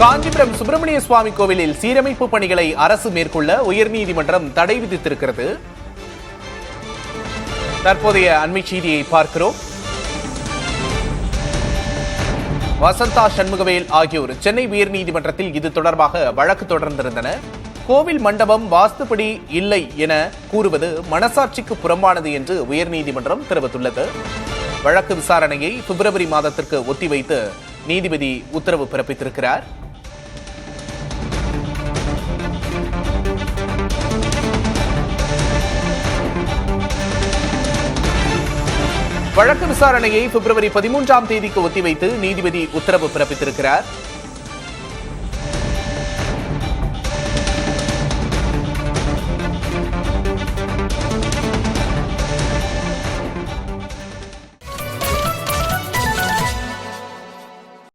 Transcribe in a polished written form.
காஞ்சிபுரம் சுப்பிரமணிய சுவாமி கோவிலில் சீரமைப்பு பணிகளை அரசு மேற்கொள்ள உயர்நீதிமன்றம் தடை விதித்திருக்கிறது. தற்போதைய அண்மை செய்தியை பார்க்கிறோம். வசந்தா சண்முகவேல் ஆகியோர் சென்னை உயர்நீதிமன்றத்தில் இது தொடர்பாக வழக்கு தொடர்ந்திருந்தனர். கோவில் மண்டபம் வாஸ்துப்படி இல்லை என கூறுவது மனசாட்சிக்கு புறம்பானது என்று உயர்நீதிமன்றம் தெரிவித்துள்ளது. வழக்கு விசாரணையை பிப்ரவரி மாதத்திற்கு ஒத்திவைத்து நீதிபதி உத்தரவு பிறப்பித்திருக்கிறார். வழக்கு விசாரணையை பிப்ரவரி 13ஆம் தேதிக்கு ஒத்திவைத்து நீதிபதி உத்தரவு பிறப்பித்திருக்கிறார்.